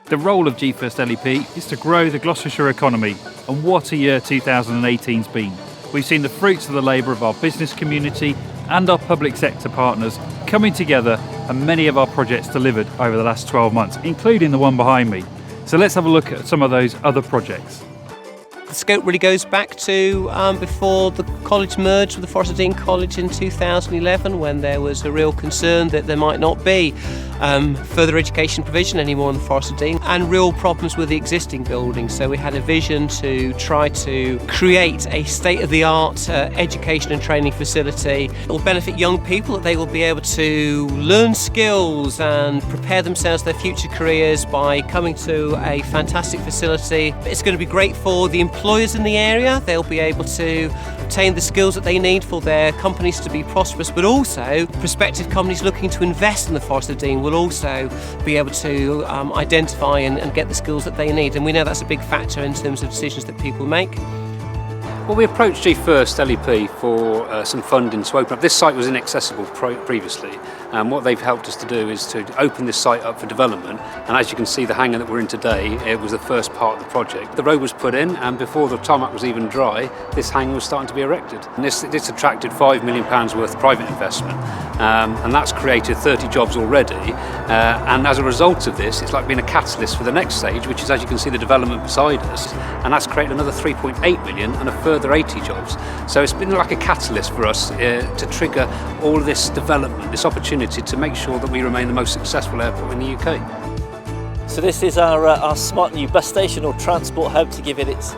The role of GFirst LEP is to grow the Gloucestershire economy, and what a year 2018's been. We've seen the fruits of the labour of our business community and our public sector partners coming together, and many of our projects delivered over the last 12 months, including the one behind me. So let's have a look at some of those other projects. The scope really goes back to before the college merged with the Forest of Dean College in 2011, when there was a real concern that there might not be further education provision anymore in the Forest of Dean, and real problems with the existing buildings. So we had a vision to try to create a state-of-the-art education and training facility that will benefit young people, that they will be able to learn skills and prepare themselves for their future careers by coming to a fantastic facility. It's going to be great for the employers in the area. They'll be able to obtain the skills that they need for their companies to be prosperous, but also prospective companies looking to invest in the Forest of Dean will also be able to identify and get the skills that they need. And we know that's a big factor in terms of decisions that people make. Well, we approached GFirst LEP for some funding to open up. This site was inaccessible previously, and what they've helped us to do is to open this site up for development. And as you can see, the hangar that we're in today, it was the first part of the project. The road was put in, and before the tarmac was even dry, this hangar was starting to be erected. And this attracted £5 million worth of private investment, and that's created 30 jobs already. And as a result of this, it's like being a catalyst for the next stage, which is, as you can see, the development beside us, and that's created another 3.8 million and a further 80 jobs. So it's been like a catalyst for us to trigger all of this development, this opportunity to make sure that we remain the most successful airport in the UK. So this is our smart new bus station or transport hub, to give it its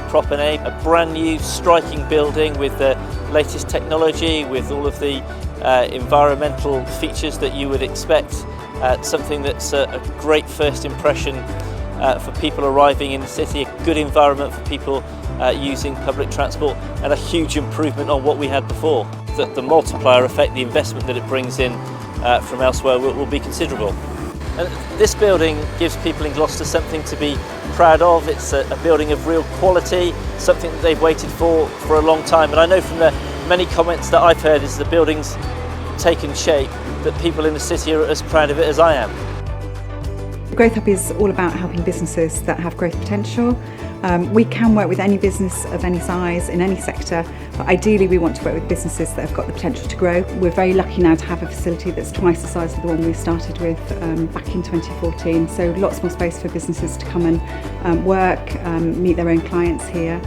proper name. A brand new striking building with the latest technology, with all of the environmental features that you would expect. Something that's a great first impression for people arriving in the city, a good environment for people using public transport, and a huge improvement on what we had before. The multiplier effect, the investment that it brings in from elsewhere will be considerable. And this building gives people in Gloucester something to be proud of. It's a building of real quality, something that they've waited for a long time. And I know from the many comments that I've heard as the building's taken shape, that people in the city are as proud of it as I am. The Growth Hub is all about helping businesses that have growth potential. We can work with any business of any size in any sector, but ideally we want to work with businesses that have got the potential to grow. We're very lucky now to have a facility that's twice the size of the one we started with back in 2014, so lots more space for businesses to come and work, meet their own clients here.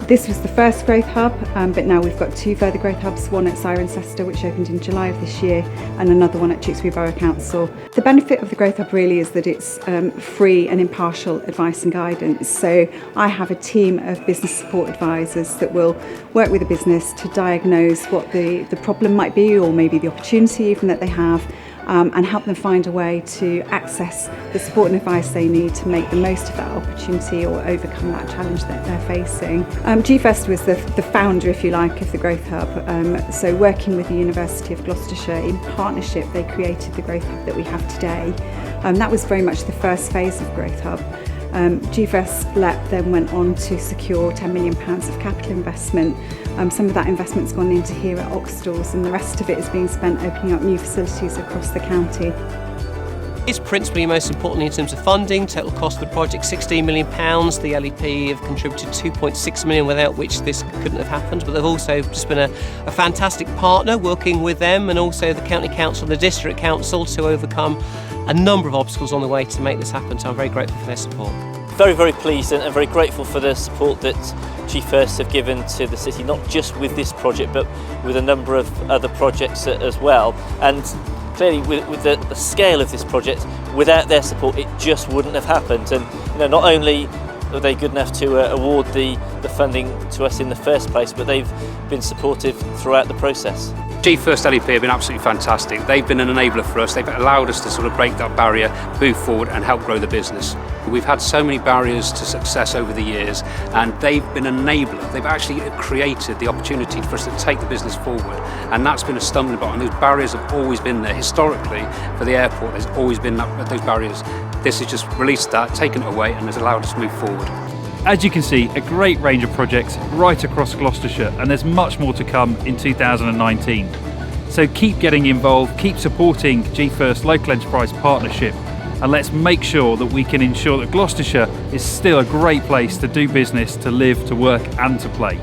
This was the first Growth Hub, but now we've got two further Growth Hubs, one at Cirencester, which opened in July of this year, and another one at Tewkesbury Borough Council. The benefit of the Growth Hub really is that it's free and impartial advice and guidance. So I have a team of business support advisors that will work with a business to diagnose what the problem might be, or maybe the opportunity even that they have, and help them find a way to access the support and advice they need to make the most of that opportunity or overcome that challenge that they're facing. GFirst was the founder, if you like, of the Growth Hub. So working with the University of Gloucestershire in partnership, they created the Growth Hub that we have today. That was very much the first phase of Growth Hub. GFirst LEP then went on to secure £10 million of capital investment. Some of that investment's gone into here at Oxtalls, and the rest of it is being spent opening up new facilities across the county. It's principally, most importantly, in terms of funding. Total cost of the project £16 million. The LEP have contributed £2.6 million, without which this couldn't have happened. But they've also just been a fantastic partner, working with them and also the County Council and the District Council to overcome a number of obstacles on the way to make this happen. So I'm very grateful for their support. Very, very pleased and very grateful for the support that GFirst have given to the city, not just with this project, but with a number of other projects as well. And clearly, with the scale of this project, without their support, it just wouldn't have happened. And not only are they good enough to award the funding to us in the first place, but they've been supportive throughout the process. GFirst LEP have been absolutely fantastic. They've been an enabler for us. They've allowed us to sort of break that barrier, move forward and help grow the business. We've had so many barriers to success over the years, and they've been an enabler. They've actually created the opportunity for us to take the business forward, and that's been a stumbling block, and those barriers have always been there. Historically, for the airport, there's always been those barriers. This has just released that, taken it away, and has allowed us to move forward. As you can see, a great range of projects right across Gloucestershire, and there's much more to come in 2019. So keep getting involved, keep supporting GFirst Local Enterprise Partnership, and let's make sure that we can ensure that Gloucestershire is still a great place to do business, to live, to work and to play.